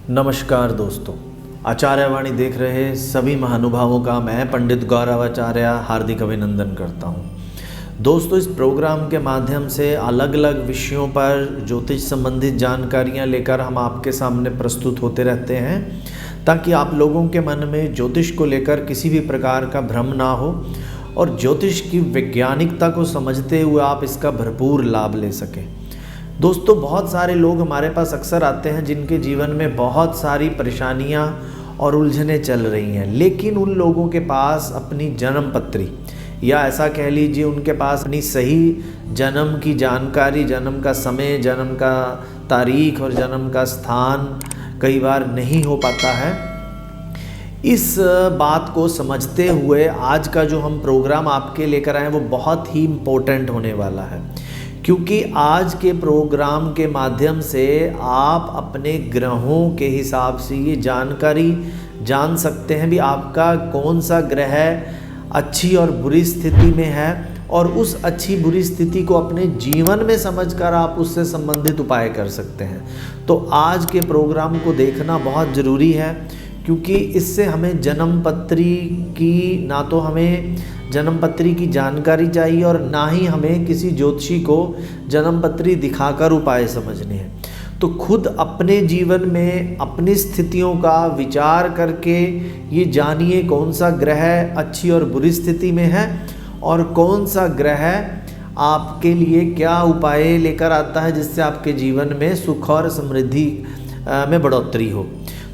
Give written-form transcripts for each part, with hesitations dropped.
नमस्कार दोस्तों, आचार्यवाणी देख रहे सभी महानुभावों का मैं पंडित गौरवाचार्य हार्दिक अभिनंदन करता हूँ। दोस्तों, इस प्रोग्राम के माध्यम से अलग अलग विषयों पर ज्योतिष संबंधित जानकारियाँ लेकर हम आपके सामने प्रस्तुत होते रहते हैं, ताकि आप लोगों के मन में ज्योतिष को लेकर किसी भी प्रकार का भ्रम ना हो और ज्योतिष की वैज्ञानिकता को समझते हुए आप इसका भरपूर लाभ ले सकें। दोस्तों, बहुत सारे लोग हमारे पास अक्सर आते हैं जिनके जीवन में बहुत सारी परेशानियां और उलझनें चल रही हैं, लेकिन उन लोगों के पास अपनी जन्म पत्री या ऐसा कह लीजिए उनके पास अपनी सही जन्म की जानकारी, जन्म का समय, जन्म का तारीख और जन्म का स्थान कई बार नहीं हो पाता है। इस बात को समझते हुए आज का जो हम प्रोग्राम आपके लेकर आए वो बहुत ही इम्पोर्टेंट होने वाला है, क्योंकि आज के प्रोग्राम के माध्यम से आप अपने ग्रहों के हिसाब से ये जानकारी जान सकते हैं भी आपका कौन सा ग्रह अच्छी और बुरी स्थिति में है, और उस अच्छी बुरी स्थिति को अपने जीवन में समझकर आप उससे संबंधित उपाय कर सकते हैं। तो आज के प्रोग्राम को देखना बहुत ज़रूरी है, क्योंकि इससे हमें जन्म पत्री की ना तो हमें जन्म पत्री की जानकारी चाहिए और ना ही हमें किसी ज्योतिषी को जन्म पत्री दिखाकर उपाय समझने हैं। तो खुद अपने जीवन में अपनी स्थितियों का विचार करके ये जानिए कौन सा ग्रह अच्छी और बुरी स्थिति में है और कौन सा ग्रह आपके लिए क्या उपाय लेकर आता है जिससे आपके जीवन में सुख और समृद्धि में बढ़ोतरी हो।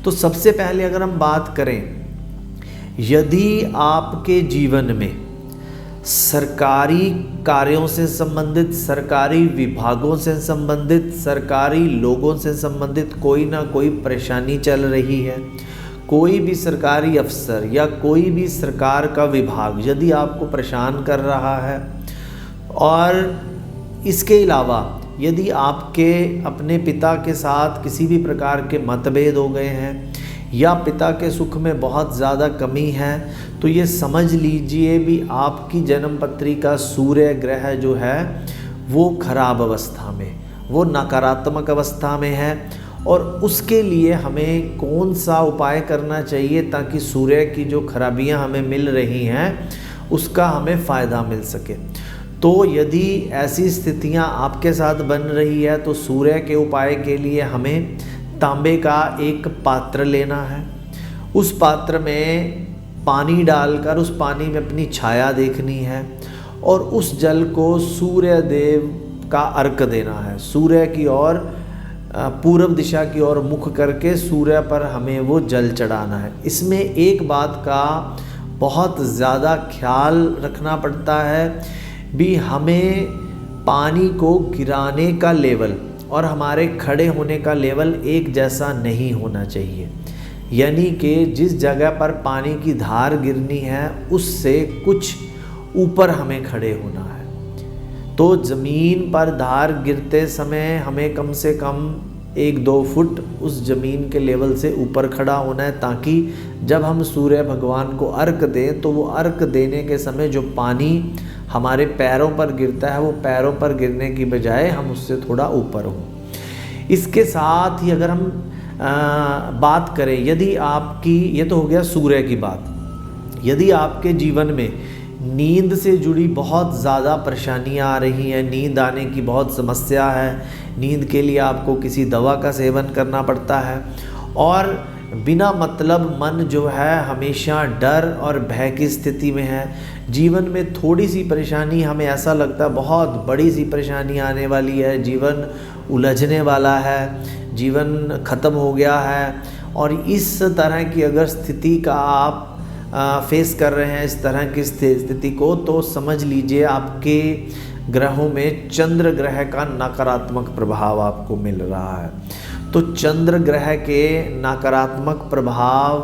तो सबसे पहले अगर हम बात करें, यदि आपके जीवन में सरकारी कार्यों से संबंधित, सरकारी विभागों से संबंधित, सरकारी लोगों से संबंधित कोई ना कोई परेशानी चल रही है, कोई भी सरकारी अफसर या कोई भी सरकार का विभाग यदि आपको परेशान कर रहा है, और इसके अलावा यदि आपके अपने पिता के साथ किसी भी प्रकार के मतभेद हो गए हैं या पिता के सुख में बहुत ज़्यादा कमी है, तो ये समझ लीजिए भी आपकी जन्म पत्री का सूर्य ग्रह जो है वो खराब अवस्था में, वो नकारात्मक अवस्था में है, और उसके लिए हमें कौन सा उपाय करना चाहिए ताकि सूर्य की जो खराबियां हमें मिल रही हैं उसका हमें फ़ायदा मिल सके। तो यदि ऐसी स्थितियां आपके साथ बन रही है तो सूर्य के उपाय के लिए हमें तांबे का एक पात्र लेना है। उस पात्र में पानी डालकर उस पानी में अपनी छाया देखनी है और उस जल को सूर्य देव का अर्घ देना है। सूर्य की ओर, पूर्व दिशा की ओर मुख करके सूर्य पर हमें वो जल चढ़ाना है। इसमें एक बात का बहुत ज़्यादा ख्याल रखना पड़ता है भी, हमें पानी को गिराने का लेवल और हमारे खड़े होने का लेवल एक जैसा नहीं होना चाहिए, यानी कि जिस जगह पर पानी की धार गिरनी है उससे कुछ ऊपर हमें खड़े होना है। तो ज़मीन पर धार गिरते समय हमें कम से कम 1-2 फुट उस ज़मीन के लेवल से ऊपर खड़ा होना है, ताकि जब हम सूर्य भगवान को अर्घ दें तो वो अर्घ देने के समय जो पानी हमारे पैरों पर गिरता है वो पैरों पर गिरने की बजाय हम उससे थोड़ा ऊपर हों। इसके साथ ही अगर हम बात करें, यदि आपकी, ये तो हो गया सूर्य की बात, यदि आपके जीवन में नींद से जुड़ी बहुत ज़्यादा परेशानियां आ रही हैं, नींद आने की बहुत समस्या है, नींद के लिए आपको किसी दवा का सेवन करना पड़ता है और बिना मतलब मन जो है हमेशा डर और भय की स्थिति में है, जीवन में थोड़ी सी परेशानी हमें ऐसा लगता है बहुत बड़ी सी परेशानी आने वाली है, जीवन उलझने वाला है, जीवन ख़त्म हो गया है, और इस तरह की अगर स्थिति का आप फेस कर रहे हैं, इस तरह की स्थिति को, तो समझ लीजिए आपके ग्रहों में चंद्र ग्रह का नकारात्मक प्रभाव आपको मिल रहा है। तो चंद्र ग्रह के नकारात्मक प्रभाव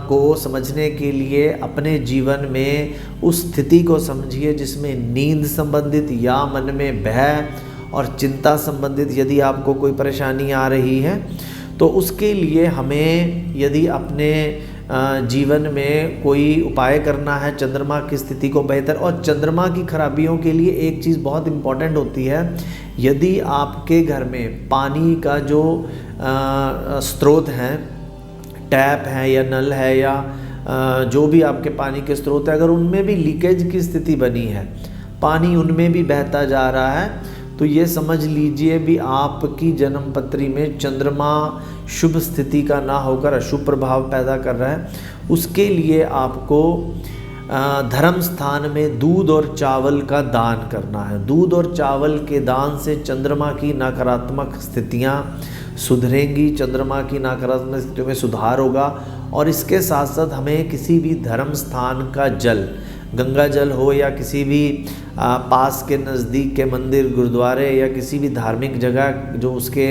को समझने के लिए अपने जीवन में उस स्थिति को समझिए जिसमें नींद संबंधित या मन में भय और चिंता संबंधित यदि आपको कोई परेशानी आ रही है, तो उसके लिए हमें यदि अपने जीवन में कोई उपाय करना है चंद्रमा की स्थिति को बेहतर, और चंद्रमा की खराबियों के लिए एक चीज़ बहुत इम्पॉर्टेंट होती है। यदि आपके घर में पानी का जो स्रोत है, टैप है या नल है या जो भी आपके पानी के स्रोत है, अगर उनमें भी लीकेज की स्थिति बनी है, पानी उनमें भी बहता जा रहा है, तो ये समझ लीजिए भी आपकी जन्म पत्री में चंद्रमा शुभ स्थिति का ना होकर अशुभ प्रभाव पैदा कर रहा है। उसके लिए आपको धर्म स्थान में दूध और चावल का दान करना है। दूध और चावल के दान से चंद्रमा की नकारात्मक स्थितियाँ सुधरेंगी, चंद्रमा की नकारात्मक स्थितियों में सुधार होगा। और इसके साथ साथ हमें किसी भी धर्म स्थान का जल, गंगा जल हो या किसी भी पास के नज़दीक के मंदिर, गुरुद्वारे या किसी भी धार्मिक जगह जो उसके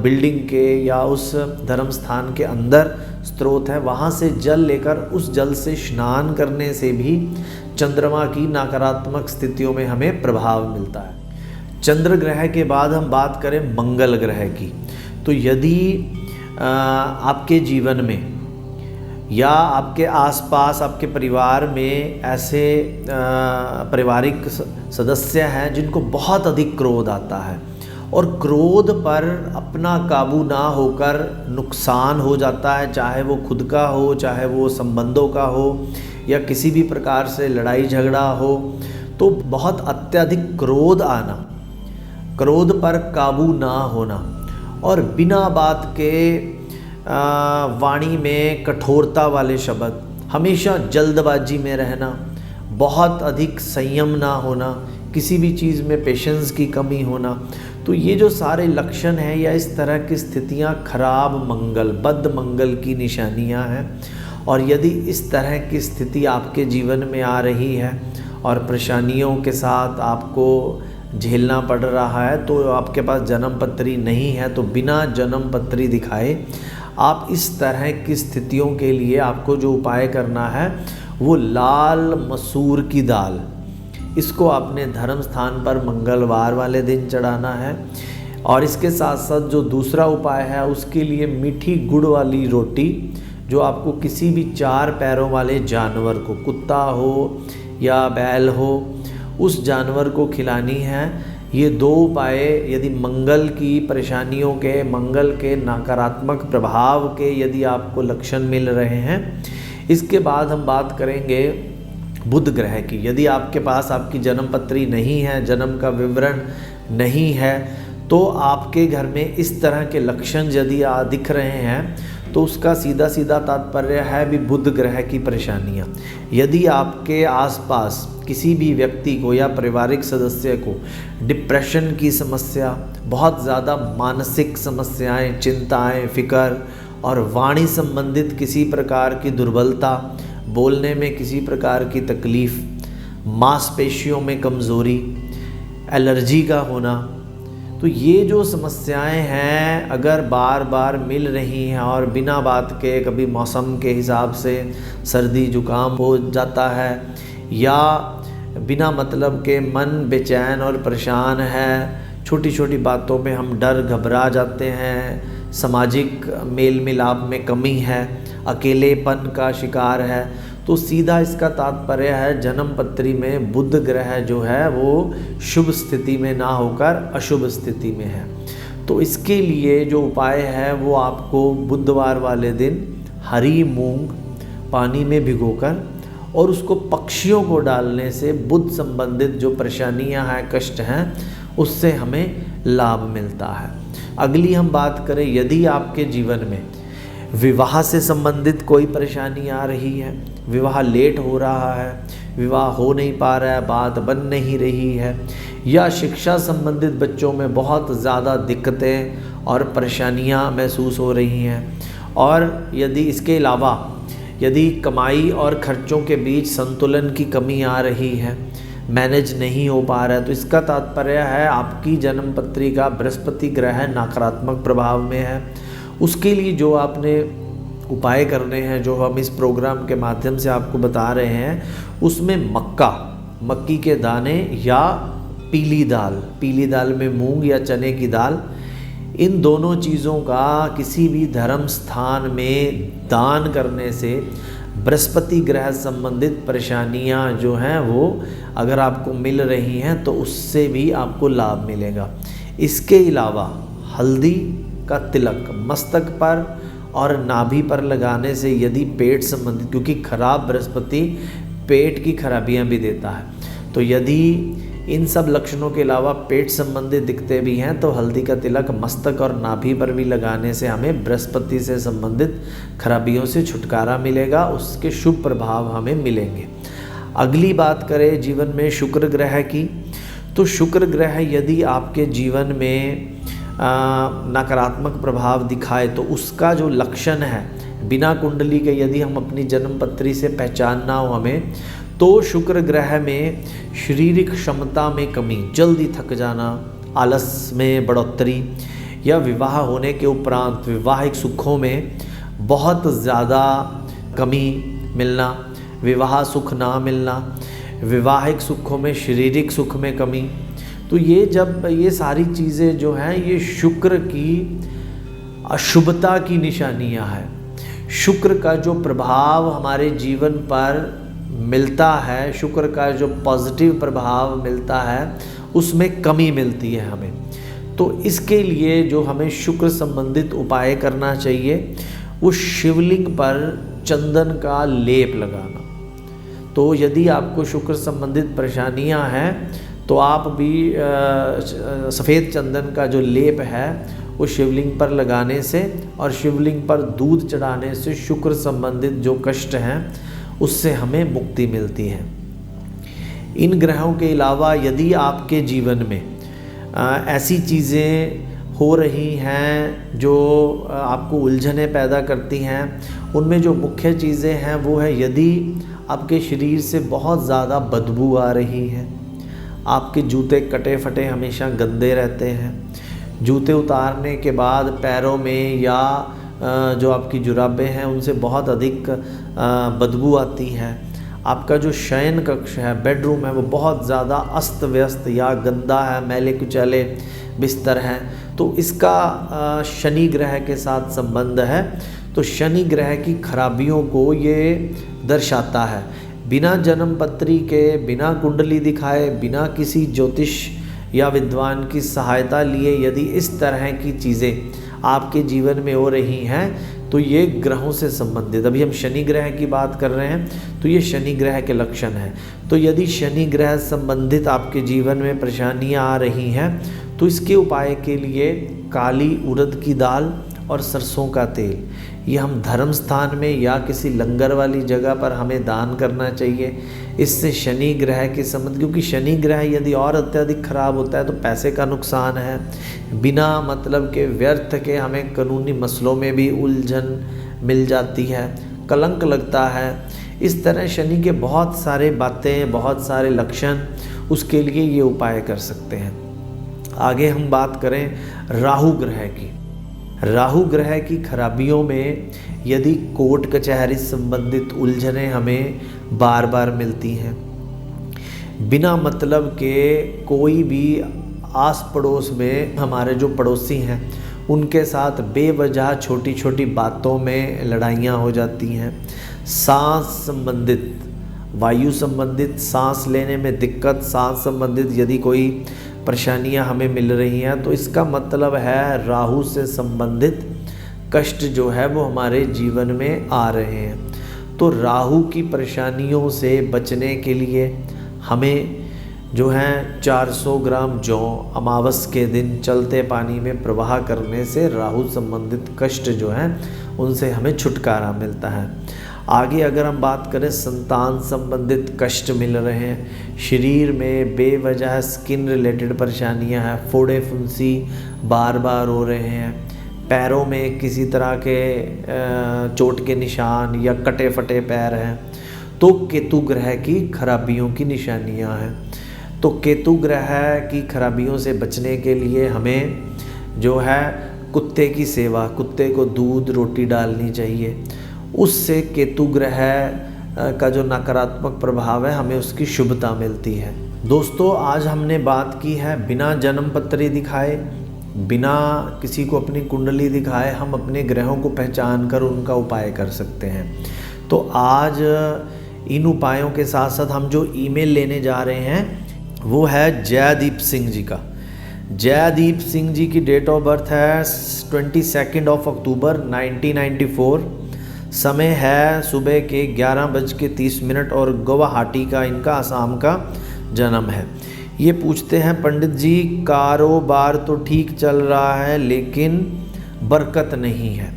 बिल्डिंग के या उस धर्म स्थान के अंदर स्रोत है, वहाँ से जल लेकर उस जल से स्नान करने से भी चंद्रमा की नकारात्मक स्थितियों में हमें प्रभाव मिलता है। चंद्र ग्रह के बाद हम बात करें मंगल ग्रह की, तो यदि आपके जीवन में या आपके आसपास आपके परिवार में ऐसे पारिवारिक सदस्य हैं जिनको बहुत अधिक क्रोध आता है और क्रोध पर अपना काबू ना होकर नुकसान हो जाता है, चाहे वो खुद का हो, चाहे वो संबंधों का हो या किसी भी प्रकार से लड़ाई झगड़ा हो, तो बहुत अत्यधिक क्रोध आना, क्रोध पर काबू ना होना और बिना बात के वाणी में कठोरता वाले शब्द, हमेशा जल्दबाजी में रहना, बहुत अधिक संयम ना होना, किसी भी चीज़ में पेशेंस की कमी होना, तो ये जो सारे लक्षण हैं या इस तरह की स्थितियाँ खराब मंगल, बद मंगल की निशानियाँ हैं। और यदि इस तरह की स्थिति आपके जीवन में आ रही है और परेशानियों के साथ आपको झेलना पड़ रहा है, तो आपके पास जन्म पत्री नहीं है, तो बिना जन्म पत्री दिखाए आप इस तरह की स्थितियों के लिए आपको जो उपाय करना है वो लाल मसूर की दाल, इसको आपने धर्म स्थान पर मंगलवार वाले दिन चढ़ाना है। और इसके साथ साथ जो दूसरा उपाय है उसके लिए मीठी गुड़ वाली रोटी, जो आपको किसी भी 4 पैरों वाले जानवर को, कुत्ता हो या बैल हो, उस जानवर को खिलानी है। ये 2 उपाय यदि मंगल की परेशानियों के, मंगल के नकारात्मक प्रभाव के यदि आपको लक्षण मिल रहे हैं। इसके बाद हम बात करेंगे बुध ग्रह की। यदि आपके पास आपकी जन्म पत्री नहीं है, जन्म का विवरण नहीं है, तो आपके घर में इस तरह के लक्षण यदि दिख रहे हैं, तो उसका सीधा सीधा तात्पर्य है भी बुध ग्रह की परेशानियाँ। यदि आपके आसपास किसी भी व्यक्ति को या पारिवारिक सदस्य को डिप्रेशन की समस्या, बहुत ज़्यादा मानसिक समस्याएं, चिंताएं, फिक्र और वाणी संबंधित किसी प्रकार की दुर्बलता, बोलने में किसी प्रकार की तकलीफ़, मांसपेशियों में कमज़ोरी, एलर्जी का होना, तो ये जो समस्याएं हैं अगर बार बार मिल रही हैं और बिना बात के कभी मौसम के हिसाब से सर्दी जुकाम हो जाता है या बिना मतलब के मन बेचैन और परेशान है, छोटी छोटी बातों में हम डर घबरा जाते हैं, सामाजिक मेल मिलाप में कमी है, अकेलेपन का शिकार है, तो सीधा इसका तात्पर्य है जन्म पत्री में बुध ग्रह जो है वो शुभ स्थिति में ना होकर अशुभ स्थिति में है। तो इसके लिए जो उपाय है वो आपको बुधवार वाले दिन हरी मूंग पानी में भिगोकर और उसको पक्षियों को डालने से बुध संबंधित जो परेशानियां हैं, कष्ट हैं, उससे हमें लाभ मिलता है। अगली हम बात करें, यदि आपके जीवन में विवाह से संबंधित कोई परेशानी आ रही है, विवाह लेट हो रहा है, विवाह हो नहीं पा रहा है, बात बन नहीं रही है, या शिक्षा संबंधित बच्चों में बहुत ज़्यादा दिक्कतें और परेशानियां महसूस हो रही हैं, और यदि इसके अलावा यदि कमाई और खर्चों के बीच संतुलन की कमी आ रही है, मैनेज नहीं हो पा रहा है, तो इसका तात्पर्य है आपकी जन्म पत्री का बृहस्पति ग्रह नकारात्मक प्रभाव में है। उसके लिए जो आपने उपाय करने हैं, जो हम इस प्रोग्राम के माध्यम से आपको बता रहे हैं, उसमें मक्की के दाने या पीली दाल में मूंग या चने की दाल, इन दोनों चीज़ों का किसी भी धर्म स्थान में दान करने से बृहस्पति ग्रह संबंधित परेशानियां जो हैं वो अगर आपको मिल रही हैं तो उससे भी आपको लाभ मिलेगा। इसके अलावा हल्दी का तिलक मस्तक पर और नाभि पर लगाने से यदि पेट संबंधित, क्योंकि खराब बृहस्पति पेट की खराबियां भी देता है, तो यदि इन सब लक्षणों के अलावा पेट संबंधित दिखते भी हैं तो हल्दी का तिलक मस्तक और नाभि पर भी लगाने से हमें बृहस्पति से संबंधित खराबियों से छुटकारा मिलेगा, उसके शुभ प्रभाव हमें मिलेंगे। अगली बात करें जीवन में शुक्र ग्रह की, तो शुक्र ग्रह यदि आपके जीवन में नकारात्मक प्रभाव दिखाए तो उसका जो लक्षण है बिना कुंडली के यदि हम अपनी जन्म पत्री से पहचानना हो हमें, तो शुक्र ग्रह में शारीरिक क्षमता में कमी, जल्दी थक जाना, आलस में बढ़ोतरी या विवाह होने के उपरांत वैवाहिक सुखों में बहुत ज़्यादा कमी मिलना, विवाह सुख ना मिलना, वैवाहिक सुखों में शारीरिक सुख में कमी, तो ये सारी चीज़ें जो हैं ये शुक्र की अशुभता की निशानियां हैं। शुक्र का जो प्रभाव हमारे जीवन पर मिलता है, शुक्र का जो पॉजिटिव प्रभाव मिलता है उसमें कमी मिलती है हमें। तो इसके लिए जो हमें शुक्र संबंधित उपाय करना चाहिए वो शिवलिंग पर चंदन का लेप लगाना। तो यदि आपको शुक्र संबंधित परेशानियां हैं तो आप भी सफ़ेद चंदन का जो लेप है वो शिवलिंग पर लगाने से और शिवलिंग पर दूध चढ़ाने से शुक्र संबंधित जो कष्ट हैं उससे हमें मुक्ति मिलती है। इन ग्रहों के अलावा यदि आपके जीवन में ऐसी चीज़ें हो रही हैं जो आपको उलझनें पैदा करती हैं, उनमें जो मुख्य चीज़ें हैं वो है यदि आपके शरीर से बहुत ज़्यादा बदबू आ रही है, आपके जूते कटे फटे हमेशा गंदे रहते हैं, जूते उतारने के बाद पैरों में या जो आपकी जुराबें हैं उनसे बहुत अधिक बदबू आती है, आपका जो शयन कक्ष है, बेडरूम है, वो बहुत ज़्यादा अस्त व्यस्त या गंदा है, मैले कुचैले बिस्तर हैं, तो इसका शनि ग्रह के साथ संबंध है। तो शनि ग्रह की खराबियों को ये दर्शाता है। बिना जन्म पत्री के, बिना कुंडली दिखाए, बिना किसी ज्योतिष या विद्वान की सहायता लिए यदि इस तरह की चीज़ें आपके जीवन में हो रही हैं तो ये ग्रहों से संबंधित, अभी हम शनि ग्रह की बात कर रहे हैं तो ये शनि ग्रह के लक्षण हैं। तो यदि शनि ग्रह संबंधित आपके जीवन में परेशानियां आ रही हैं तो इसके उपाय के लिए काली उड़द की दाल और सरसों का तेल ये हम धर्म स्थान में या किसी लंगर वाली जगह पर हमें दान करना चाहिए। इससे शनि ग्रह के संबंध, क्योंकि शनि ग्रह यदि और अत्यधिक खराब होता है तो पैसे का नुकसान है, बिना मतलब के व्यर्थ के हमें कानूनी मसलों में भी उलझन मिल जाती है, कलंक लगता है। इस तरह शनि के बहुत सारे बातें, बहुत सारे लक्षण, उसके लिए ये उपाय कर सकते हैं। आगे हम बात करें राहु ग्रह की। राहु ग्रह की खराबियों में यदि कोर्ट कचहरी संबंधित उलझनें हमें बार बार मिलती हैं, बिना मतलब के कोई भी आस पड़ोस में हमारे जो पड़ोसी हैं उनके साथ बेवजह छोटी छोटी बातों में लड़ाइयाँ हो जाती हैं, सांस संबंधित, वायु संबंधित, सांस लेने में दिक्कत, सांस संबंधित यदि कोई परेशानियां हमें मिल रही हैं तो इसका मतलब है राहु से संबंधित कष्ट जो है वो हमारे जीवन में आ रहे हैं। तो राहु की परेशानियों से बचने के लिए हमें जो है 400 ग्राम जौ अमावस के दिन चलते पानी में प्रवाह करने से राहु संबंधित कष्ट जो हैं उनसे हमें छुटकारा मिलता है। आगे अगर हम बात करें संतान संबंधित कष्ट मिल रहे हैं, शरीर में बेवजह स्किन रिलेटेड परेशानियां हैं, फोड़े फुंसी बार बार हो रहे हैं, पैरों में किसी तरह के चोट के निशान या कटे फटे पैर हैं, तो केतु ग्रह की खराबियों की निशानियां हैं। तो केतु ग्रह की खराबियों से बचने के लिए हमें जो है कुत्ते की सेवा, कुत्ते को दूध रोटी डालनी चाहिए, उससे केतु ग्रह का जो नकारात्मक प्रभाव है हमें उसकी शुभता मिलती है। दोस्तों आज हमने बात की है बिना जन्म पत्री दिखाए बिना किसी को अपनी कुंडली दिखाए हम अपने ग्रहों को पहचान कर उनका उपाय कर सकते हैं। तो आज इन उपायों के साथ साथ हम जो ईमेल लेने जा रहे हैं वो है जयदीप सिंह जी का। जयदीप सिंह जी की डेट ऑफ बर्थ है 22 अक्टूबर 1994। समय है सुबह के 11:30 और गुवाहाटी का इनका असम का जन्म है। ये पूछते हैं पंडित जी कारोबार तो ठीक चल रहा है लेकिन बरकत नहीं है,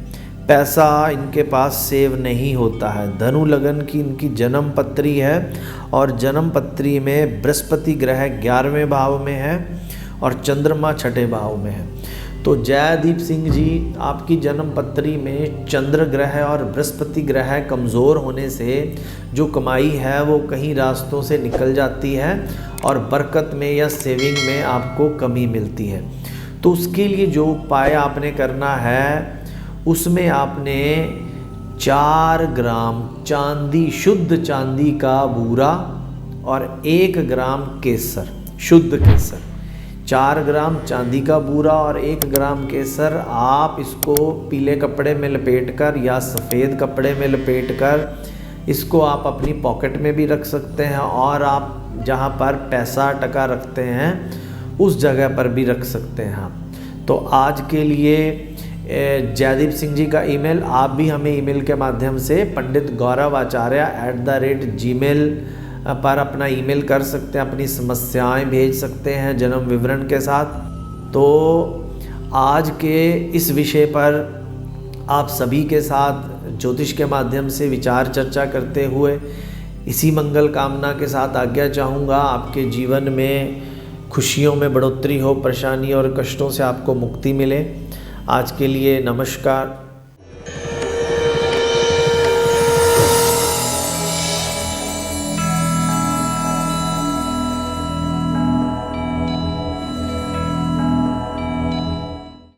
पैसा इनके पास सेव नहीं होता है। धनु लगन की इनकी जन्म पत्री है और जन्म पत्री में बृहस्पति ग्रह 11वें भाव में है और चंद्रमा 6ठे भाव में है। तो जयदीप सिंह जी आपकी जन्म पत्री में चंद्र ग्रह और बृहस्पति ग्रह कमज़ोर होने से जो कमाई है वो कहीं रास्तों से निकल जाती है और बरकत में या सेविंग में आपको कमी मिलती है। तो उसके लिए जो उपाय आपने करना है उसमें आपने 4 ग्राम चांदी, शुद्ध चांदी का बूरा और 1 ग्राम केसर, शुद्ध केसर, 4 ग्राम चांदी का बूरा और 1 ग्राम केसर, आप इसको पीले कपड़े में लपेटकर या सफ़ेद कपड़े में लपेटकर इसको आप अपनी पॉकेट में भी रख सकते हैं और आप जहाँ पर पैसा टका रखते हैं उस जगह पर भी रख सकते हैं आप। तो आज के लिए जयदीप सिंह जी का ईमेल आप भी हमें ईमेल के माध्यम से panditgaurav.acharya@gmail पर अपना ईमेल कर सकते हैं, अपनी समस्याएं भेज सकते हैं जन्म विवरण के साथ। तो आज के इस विषय पर आप सभी के साथ ज्योतिष के माध्यम से विचार चर्चा करते हुए इसी मंगल कामना के साथ आज्ञा चाहूँगा आपके जीवन में खुशियों में बढ़ोतरी हो, परेशानी और कष्टों से आपको मुक्ति मिले। आज के लिए नमस्कार।